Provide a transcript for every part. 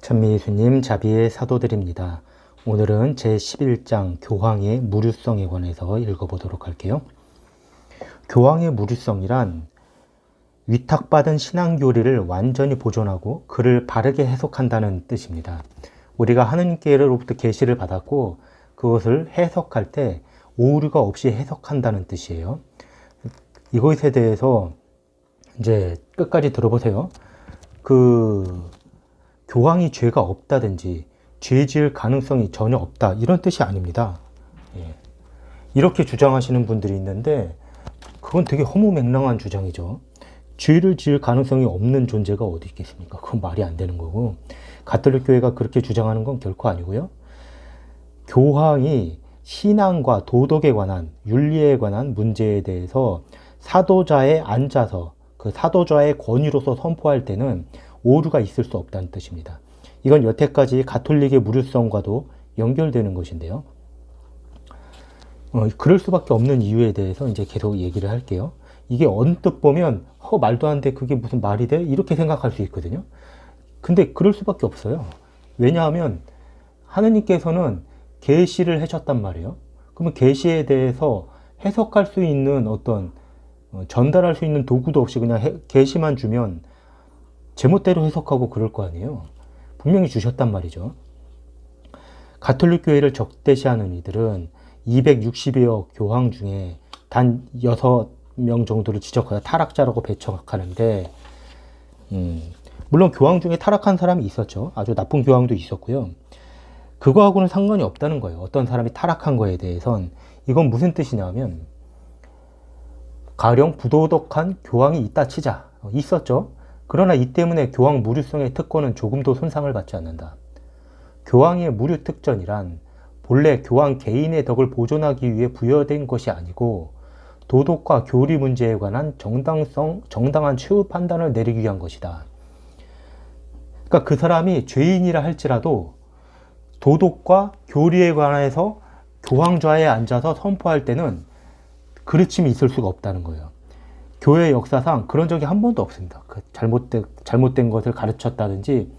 찬미예수님 자비의 사도들입니다. 오늘은 제11장 교황의 무류성에 관해서 읽어보도록 할게요. 교황의 무류성이란 위탁받은 신앙교리를 완전히 보존하고 그를 바르게 해석한다는 뜻입니다. 우리가 하느님께로부터 계시를 받았고 그것을 해석할 때 오류가 없이 해석한다는 뜻이에요. 이것에 대해서 이제 끝까지 들어보세요. 교황이 죄가 없다든지 죄 지을 가능성이 전혀 없다 이런 뜻이 아닙니다. 이렇게 주장하시는 분들이 있는데 그건 되게 허무맹랑한 주장이죠. 죄를 지을 가능성이 없는 존재가 어디 있겠습니까? 그건 말이 안 되는 거고, 가톨릭 교회가 그렇게 주장하는 건 결코 아니고요. 교황이 신앙과 도덕에 관한, 윤리에 관한 문제에 대해서 사도자에 앉아서 그 사도자의 권위로서 선포할 때는 오류가 있을 수 없다는 뜻입니다. 이건 여태까지 가톨릭의 무류성과도 연결되는 것인데요. 그럴 수밖에 없는 이유에 대해서 이제 계속 얘기를 할게요. 이게 언뜻 보면 말도 안 돼, 그게 무슨 말이 돼? 이렇게 생각할 수 있거든요. 근데 그럴 수밖에 없어요. 왜냐하면 하느님께서는 계시를 해줬단 말이에요. 그러면 계시에 대해서 해석할 수 있는 어떤 전달할 수 있는 도구도 없이 그냥 계시만 주면 제멋대로 해석하고 그럴 거 아니에요. 분명히 주셨단 말이죠. 가톨릭 교회를 적대시하는 이들은 260여 교황 중에 단 6명 정도를 지적하여 타락자라고 배척하는데, 물론 교황 중에 타락한 사람이 있었죠. 아주 나쁜 교황도 있었고요. 그거하고는 상관이 없다는 거예요. 어떤 사람이 타락한 거에 대해선. 이건 무슨 뜻이냐면, 가령 부도덕한 교황이 있다 치자. 있었죠. 그러나 이 때문에 교황 무류성의 특권은 조금도 손상을 받지 않는다. 교황의 무류 특전이란 본래 교황 개인의 덕을 보존하기 위해 부여된 것이 아니고 도덕과 교리 문제에 관한 정당한 최후 판단을 내리기 위한 것이다. 그러니까 그 사람이 죄인이라 할지라도 도덕과 교리에 관해서 교황좌에 앉아서 선포할 때는 그르침이 있을 수가 없다는 거예요. 교회 역사상 그런 적이 한 번도 없습니다. 잘못된 것을 가르쳤다든지,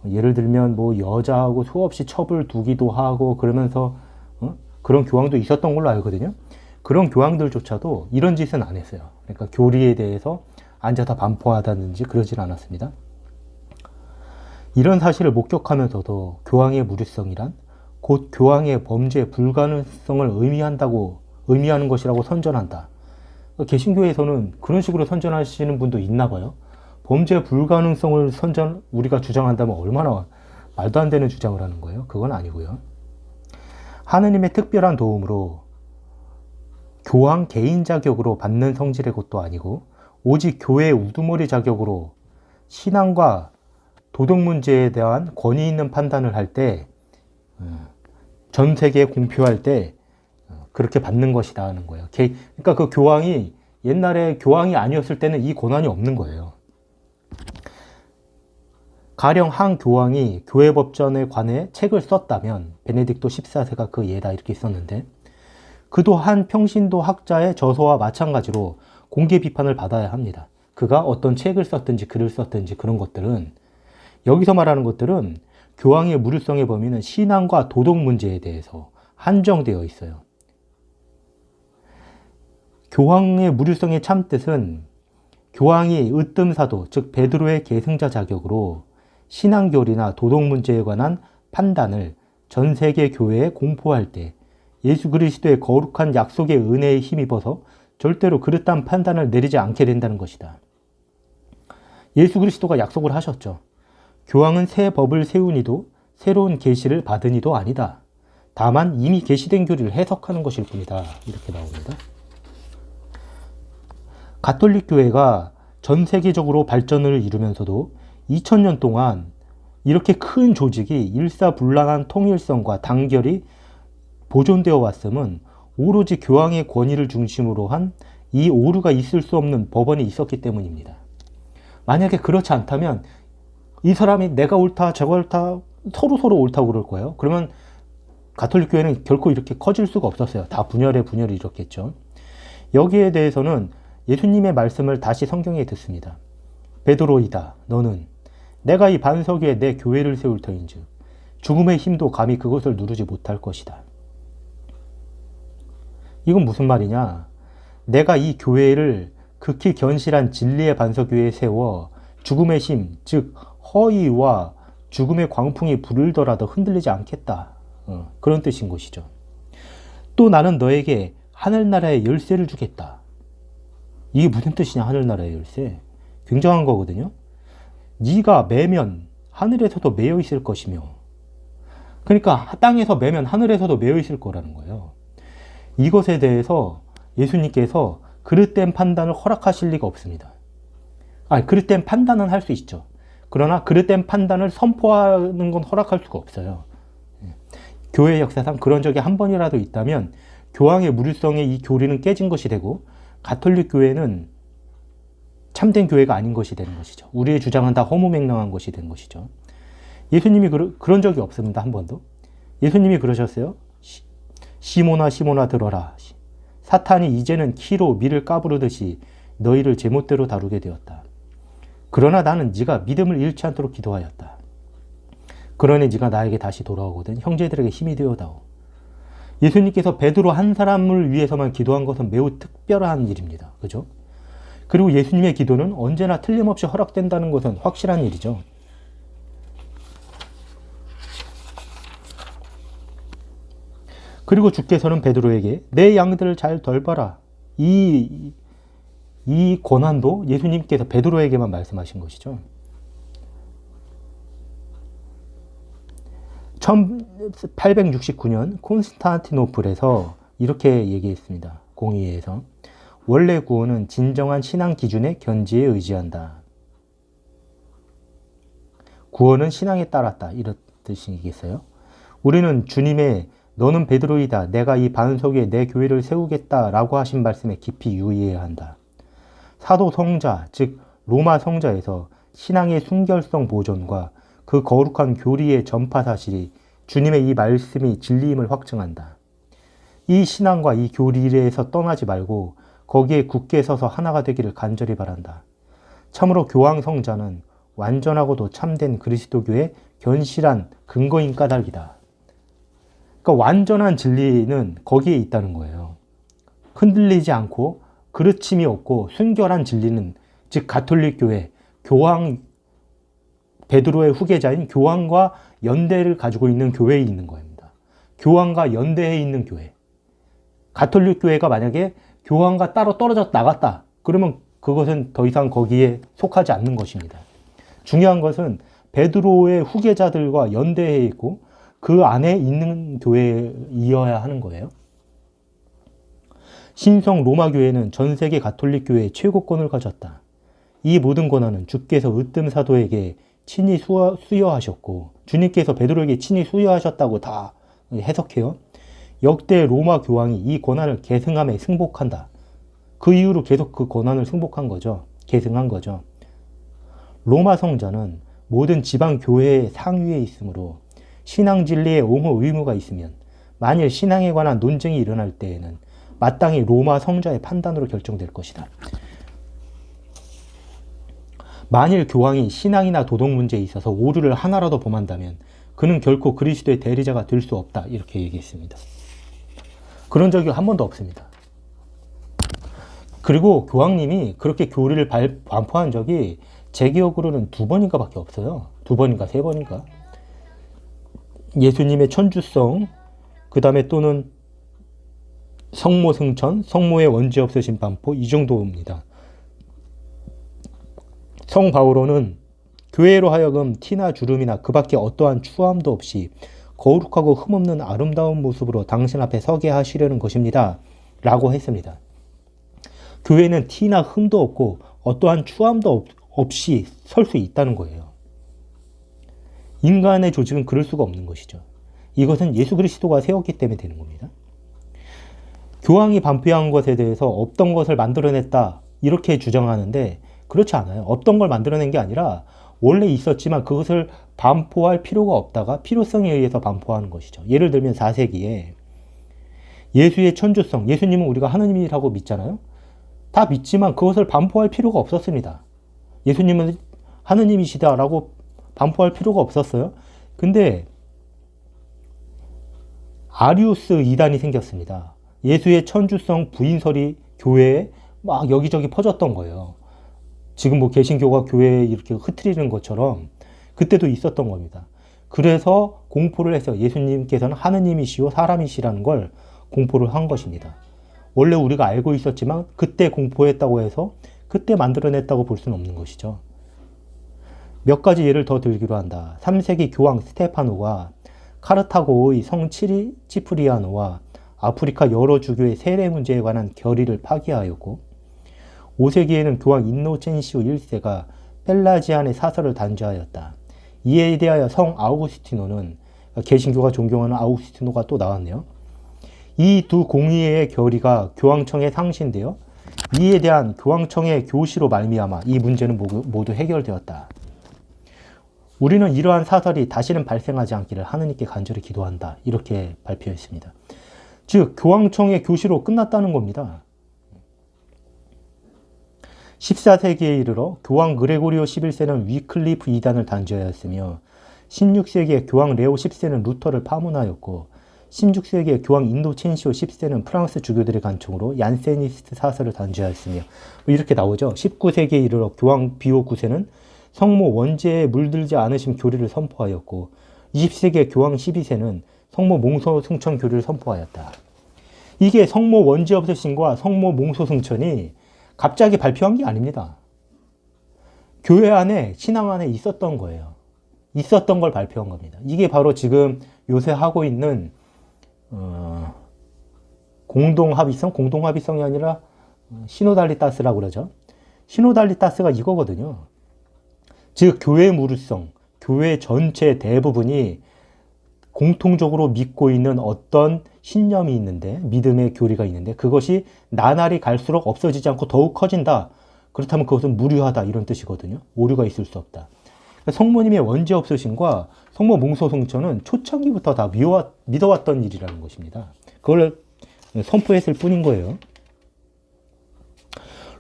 예를 들면 뭐 여자하고 수없이 첩을 두기도 하고 그러면서 그런 교황도 있었던 걸로 알거든요. 그런 교황들조차도 이런 짓은 안 했어요. 그러니까 교리에 대해서 앉아서 반포하다든지 그러진 않았습니다. 이런 사실을 목격하면서도 교황의 무류성이란 곧 교황의 범죄 불가능성을 의미하는 것이라고 선전한다. 개신교에서는 그런 식으로 선전하시는 분도 있나 봐요. 범죄 불가능성을 우리가 주장한다면 얼마나 말도 안 되는 주장을 하는 거예요. 그건 아니고요. 하느님의 특별한 도움으로 교황 개인 자격으로 받는 성질의 것도 아니고 오직 교회의 우두머리 자격으로 신앙과 도덕 문제에 대한 권위 있는 판단을 할 때, 전 세계에 공표할 때 그렇게 받는 것이다 하는 거예요. 그러니까 그 교황이 옛날에 교황이 아니었을 때는 이 권한이 없는 거예요. 가령 한 교황이 교회 법전에 관해 책을 썼다면, 베네딕토 14세가 그 예다 이렇게 썼는데, 그도 한 평신도 학자의 저서와 마찬가지로 공개 비판을 받아야 합니다. 그가 어떤 책을 썼든지 글을 썼든지 그런 것들은, 여기서 말하는 것들은 교황의 무류성의 범위는 신앙과 도덕 문제에 대해서 한정되어 있어요. 교황의 무류성의 참뜻은 교황이 으뜸사도, 즉 베드로의 계승자 자격으로 신앙교리나 도덕 문제에 관한 판단을 전 세계 교회에 공포할 때 예수 그리스도의 거룩한 약속의 은혜에 힘입어서 절대로 그릇한 판단을 내리지 않게 된다는 것이다. 예수 그리스도가 약속을 하셨죠. 교황은 새 법을 세우니도 새로운 계시를 받으니도 아니다. 다만 이미 계시된 교리를 해석하는 것일 뿐이다. 이렇게 나옵니다. 가톨릭 교회가 전 세계적으로 발전을 이루면서도 2000년 동안 이렇게 큰 조직이 일사불란한 통일성과 단결이 보존되어 왔음은 오로지 교황의 권위를 중심으로 한 이 오류가 있을 수 없는 법원이 있었기 때문입니다. 만약에 그렇지 않다면 이 사람이 내가 옳다, 저가 옳다, 서로 옳다고 그럴 거예요. 그러면 가톨릭 교회는 결코 이렇게 커질 수가 없었어요. 다 분열에 분열이 일었겠죠. 여기에 대해서는 예수님의 말씀을 다시 성경에 듣습니다. 베드로이다, 너는 내가 이 반석 위에 내 교회를 세울 터인즉 죽음의 힘도 감히 그것을 누르지 못할 것이다. 이건 무슨 말이냐? 내가 이 교회를 극히 견실한 진리의 반석 위에 세워 죽음의 힘, 즉 허위와 죽음의 광풍이 불더라도 흔들리지 않겠다. 그런 뜻인 것이죠. 또 나는 너에게 하늘나라의 열쇠를 주겠다. 이게 무슨 뜻이냐? 하늘나라의 열쇠. 굉장한 거거든요. 네가 매면 하늘에서도 매여 있을 것이며, 그러니까 땅에서 매면 하늘에서도 매여 있을 거라는 거예요. 이것에 대해서 예수님께서 그릇된 판단을 허락하실 리가 없습니다. 그릇된 판단은 할 수 있죠. 그러나 그릇된 판단을 선포하는 건 허락할 수가 없어요. 교회 역사상 그런 적이 한 번이라도 있다면 교황의 무류성의 이 교리는 깨진 것이 되고 가톨릭 교회는 참된 교회가 아닌 것이 되는 것이죠. 우리의 주장은 다 허무맹랑한 것이 된 것이죠. 예수님이 그런 적이 없습니다. 한 번도. 예수님이 그러셨어요. 시몬아 시몬아 들어라. 사탄이 이제는 키로 밀을 까부르듯이 너희를 제멋대로 다루게 되었다. 그러나 나는 네가 믿음을 잃지 않도록 기도하였다. 그러니 네가 나에게 다시 돌아오거든 형제들에게 힘이 되어다오. 예수님께서 베드로 한 사람을 위해서만 기도한 것은 매우 특별한 일입니다. 그죠? 그리고 예수님의 기도는 언제나 틀림없이 허락된다는 것은 확실한 일이죠. 그리고 주께서는 베드로에게 내 양들을 잘 돌봐라. 이 권한도 예수님께서 베드로에게만 말씀하신 것이죠. 1869년 콘스탄티노플에서 이렇게 얘기했습니다. 공의회에서 원래 구원은 진정한 신앙 기준의 견지에 의지한다. 구원은 신앙에 따랐다. 이런 뜻이겠어요? 우리는 주님의 너는 베드로이다. 내가 이 반석 위에 내 교회를 세우겠다. 라고 하신 말씀에 깊이 유의해야 한다. 사도 성자, 즉 로마 성자에서 신앙의 순결성 보존과 그 거룩한 교리의 전파 사실이 주님의 이 말씀이 진리임을 확증한다. 이 신앙과 이 교리에서 떠나지 말고 거기에 굳게 서서 하나가 되기를 간절히 바란다. 참으로 교황 성자는 완전하고도 참된 그리스도교의 견실한 근거인 까닭이다. 그러니까 완전한 진리는 거기에 있다는 거예요. 흔들리지 않고 그르침이 없고 순결한 진리는 즉 가톨릭 교회, 교황 베드로의 후계자인 교황과 연대를 가지고 있는 교회에 있는 겁니다. 교황과 연대해 있는 교회. 가톨릭 교회가 만약에 교황과 따로 떨어져 나갔다. 그러면 그것은 더 이상 거기에 속하지 않는 것입니다. 중요한 것은 베드로의 후계자들과 연대해 있고 그 안에 있는 교회이어야 하는 거예요. 신성 로마 교회는 전 세계 가톨릭 교회의 최고권을 가졌다. 이 모든 권한은 주께서 으뜸 사도에게 친히 수여하셨고 주님께서 베드로에게 친히 수여하셨다고 다 해석해요. 역대 로마 교황이 이 권한을 계승함에 승복한다. 그 이후로 계속 그 권한을 승복한 거죠. 계승한 거죠. 로마 성자는 모든 지방 교회의 상위에 있으므로 신앙 진리에 옹호 의무가 있으면 만일 신앙에 관한 논쟁이 일어날 때에는 마땅히 로마 성자의 판단으로 결정될 것이다. 만일 교황이 신앙이나 도덕 문제에 있어서 오류를 하나라도 범한다면 그는 결코 그리스도의 대리자가 될 수 없다. 이렇게 얘기했습니다. 그런 적이 한 번도 없습니다. 그리고 교황님이 그렇게 교리를 반포한 적이 제 기억으로는 2번인가 밖에 없어요. 2번인가 3번인가. 예수님의 천주성, 그 다음에 또는 성모 승천, 성모의 원죄 없으신 반포, 이 정도입니다. 성 바오로는 교회로 하여금 티나 주름이나 그 밖에 어떠한 추함도 없이 거룩하고 흠없는 아름다운 모습으로 당신 앞에 서게 하시려는 것입니다. 라고 했습니다. 교회는 티나 흠도 없고 어떠한 추함도 없이 설 수 있다는 거예요. 인간의 조직은 그럴 수가 없는 것이죠. 이것은 예수 그리스도가 세웠기 때문에 되는 겁니다. 교황이 반포한 것에 대해서 없던 것을 만들어냈다 이렇게 주장하는데 그렇지 않아요. 없던 걸 만들어낸 게 아니라 원래 있었지만 그것을 반포할 필요가 없다가 필요성에 의해서 반포하는 것이죠. 예를 들면 4세기에 예수의 천주성, 예수님은 우리가 하느님이라고 믿잖아요. 다 믿지만 그것을 반포할 필요가 없었습니다. 예수님은 하느님이시다라고 반포할 필요가 없었어요. 근데 아리우스 이단이 생겼습니다. 예수의 천주성 부인설이 교회에 막 여기저기 퍼졌던 거예요. 지금 뭐 개신교가 교회에 이렇게 흐트리는 것처럼 그때도 있었던 겁니다. 그래서 공포를 해서 예수님께서는 하느님이시오 사람이시라는 걸 공포를 한 것입니다. 원래 우리가 알고 있었지만 그때 공포했다고 해서 그때 만들어냈다고 볼 수는 없는 것이죠. 몇 가지 예를 더 들기로 한다. 3세기 교황 스테파노가 카르타고의 성 치프리아노와 아프리카 여러 주교의 세례 문제에 관한 결의를 파기하였고, 5세기에는 교황 인노첸시오 1세가 펠라지안의 사설을 단죄하였다. 이에 대하여 성 아우구스티노는, 개신교가 존경하는 아우구스티노가 또 나왔네요. 이 두 공의의 결의가 교황청에 상신되어 이에 대한 교황청의 교시로 말미암아 이 문제는 모두 해결되었다. 우리는 이러한 사설이 다시는 발생하지 않기를 하느님께 간절히 기도한다. 이렇게 발표했습니다. 즉 교황청의 교시로 끝났다는 겁니다. 14세기에 이르러 교황 그레고리오 11세는 위클리프 이단을 단죄하였으며 16세기에 교황 레오 10세는 루터를 파문하였고 16세기에 교황 인노첸시오 10세는 프랑스 주교들의 간청으로 얀세니스트 사설을 단죄하였으며 이렇게 나오죠. 19세기에 이르러 교황 비오 9세는 성모 원죄에 물들지 않으심 교리를 선포하였고 20세기의 교황 12세는 성모 몽소 승천 교리를 선포하였다. 이게 성모 원죄 없으심과 성모 몽소 승천이 갑자기 발표한 게 아닙니다. 교회 안에 신앙 안에 있었던 거예요. 있었던 걸 발표한 겁니다. 이게 바로 지금 요새 하고 있는 공동합의성이 아니라 시노달리타스라고 그러죠. 시노달리타스가 이거거든요. 즉 교회 무르성, 교회 전체 대부분이 공통적으로 믿고 있는 어떤 신념이 있는데, 믿음의 교리가 있는데 그것이 나날이 갈수록 없어지지 않고 더욱 커진다. 그렇다면 그것은 무료하다 이런 뜻이거든요. 오류가 있을 수 없다. 성모님의 원죄 없으심과 성모 몽소승천은 초창기부터 다 믿어왔던 일이라는 것입니다. 그걸 선포했을 뿐인 거예요.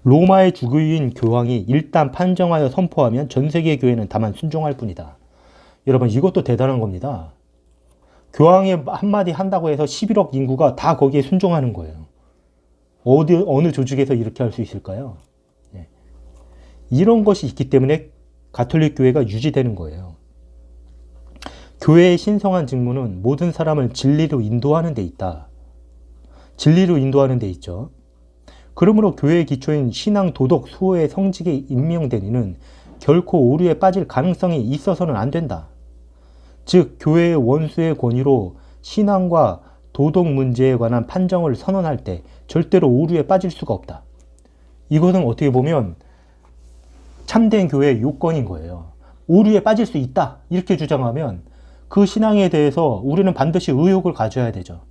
로마의 주교인 교황이 일단 판정하여 선포하면 전 세계 교회는 다만 순종할 뿐이다. 여러분 이것도 대단한 겁니다. 교황이 한마디 한다고 해서 11억 인구가 다 거기에 순종하는 거예요. 어느 조직에서 이렇게 할 수 있을까요? 네. 이런 것이 있기 때문에 가톨릭 교회가 유지되는 거예요. 교회의 신성한 직무는 모든 사람을 진리로 인도하는 데 있다. 진리로 인도하는 데 있죠. 그러므로 교회의 기초인 신앙, 도덕, 수호의 성직에 임명된 이는 결코 오류에 빠질 가능성이 있어서는 안 된다. 즉 교회의 원수의 권위로 신앙과 도덕 문제에 관한 판정을 선언할 때 절대로 오류에 빠질 수가 없다. 이것은 어떻게 보면 참된 교회의 요건인 거예요. 오류에 빠질 수 있다 이렇게 주장하면 그 신앙에 대해서 우리는 반드시 의욕을 가져야 되죠.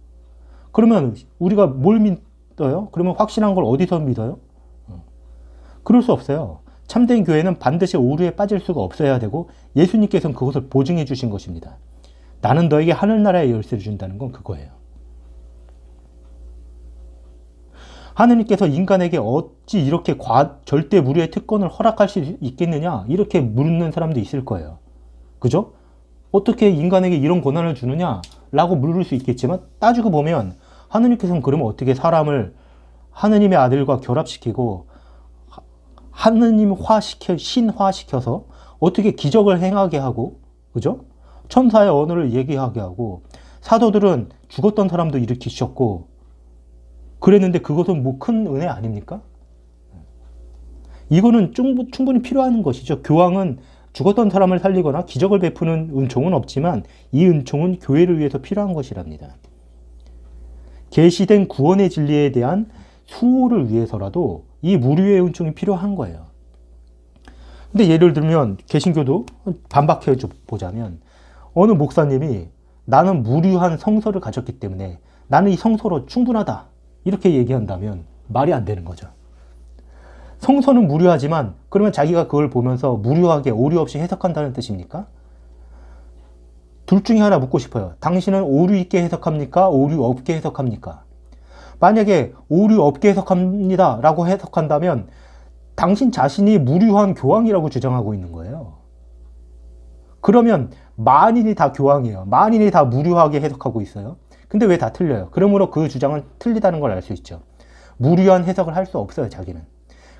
그러면 우리가 뭘 믿어요? 그러면 확신한 걸 어디서 믿어요? 그럴 수 없어요. 참된 교회는 반드시 오류에 빠질 수가 없어야 되고 예수님께서는 그것을 보증해 주신 것입니다. 나는 너에게 하늘나라의 열쇠를 준다는 건 그거예요. 하느님께서 인간에게 어찌 이렇게 절대 무료의 특권을 허락할 수 있겠느냐 이렇게 묻는 사람도 있을 거예요. 그죠? 어떻게 인간에게 이런 권한을 주느냐 라고 물을 수 있겠지만 따지고 보면 하느님께서는 그러면 어떻게 사람을 하느님의 아들과 결합시키고 신화시켜서 어떻게 기적을 행하게 하고, 그죠? 천사의 언어를 얘기하게 하고, 사도들은 죽었던 사람도 일으키셨고, 그랬는데 그것은 뭐 큰 은혜 아닙니까? 이거는 충분히 필요한 것이죠. 교황은 죽었던 사람을 살리거나 기적을 베푸는 은총은 없지만 이 은총은 교회를 위해서 필요한 것이랍니다. 계시된 구원의 진리에 대한 수호를 위해서라도 이 무료의 은총이 필요한 거예요. 근데 예를 들면 개신교도 반박해 보자면 어느 목사님이 나는 무료한 성서를 가졌기 때문에 나는 이 성서로 충분하다 이렇게 얘기한다면 말이 안 되는 거죠. 성서는 무료하지만 그러면 자기가 그걸 보면서 무료하게 오류 없이 해석한다는 뜻입니까? 둘 중에 하나 묻고 싶어요. 당신은 오류 있게 해석합니까? 오류 없게 해석합니까? 만약에 오류 없게 해석합니다 라고 해석한다면 당신 자신이 무료한 교황이라고 주장하고 있는 거예요. 그러면 만인이 다 교황이에요. 만인이 다 무료하게 해석하고 있어요. 근데 왜 다 틀려요? 그러므로 그 주장은 틀리다는 걸 알 수 있죠. 무료한 해석을 할 수 없어요, 자기는.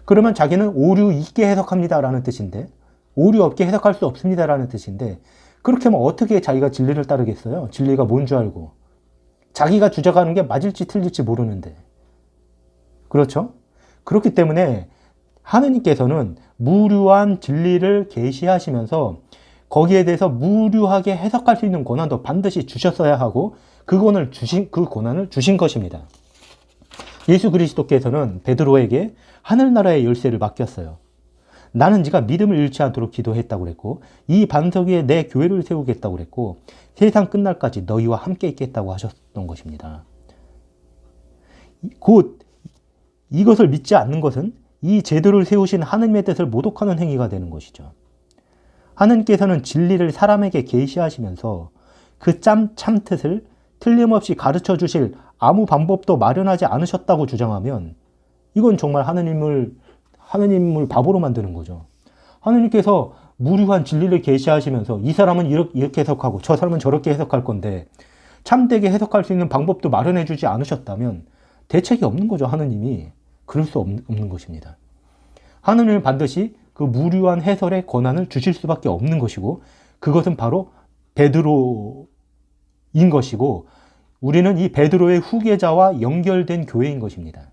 그러면 자기는 오류 있게 해석합니다라는 뜻인데, 오류 없게 해석할 수 없습니다라는 뜻인데, 그렇게 하면 어떻게 자기가 진리를 따르겠어요? 진리가 뭔 줄 알고. 자기가 주장하는 게 맞을지 틀릴지 모르는데. 그렇죠? 그렇기 때문에 하느님께서는 무료한 진리를 계시하시면서 거기에 대해서 무료하게 해석할 수 있는 권한도 반드시 주셨어야 하고 그 권한을 주신 것입니다. 예수 그리스도께서는 베드로에게 하늘나라의 열쇠를 맡겼어요. 나는 네가 믿음을 잃지 않도록 기도했다고 그랬고 이 반석 위에 내 교회를 세우겠다고 그랬고 세상 끝날까지 너희와 함께 있겠다고 하셨던 것입니다. 곧 이것을 믿지 않는 것은 이 제도를 세우신 하느님의 뜻을 모독하는 행위가 되는 것이죠. 하느님께서는 진리를 사람에게 계시하시면서 그 참뜻을 틀림없이 가르쳐 주실 아무 방법도 마련하지 않으셨다고 주장하면 이건 정말 하느님을 바보로 만드는 거죠. 하느님께서 무료한 진리를 계시하시면서 이 사람은 이렇게 해석하고 저 사람은 저렇게 해석할 건데 참되게 해석할 수 있는 방법도 마련해 주지 않으셨다면 대책이 없는 거죠. 하느님이. 그럴 수 없는 것입니다. 하느님은 반드시 그 무료한 해설의 권한을 주실 수밖에 없는 것이고 그것은 바로 베드로인 것이고 우리는 이 베드로의 후계자와 연결된 교회인 것입니다.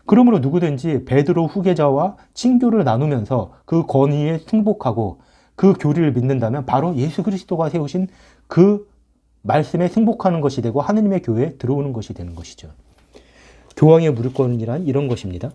그러므로 누구든지 베드로 후계자와 친교를 나누면서 그 권위에 승복하고 그 교리를 믿는다면 바로 예수 그리스도가 세우신 그 말씀에 승복하는 것이 되고 하느님의 교회에 들어오는 것이 되는 것이죠. 교황의 무릎권이란 이런 것입니다.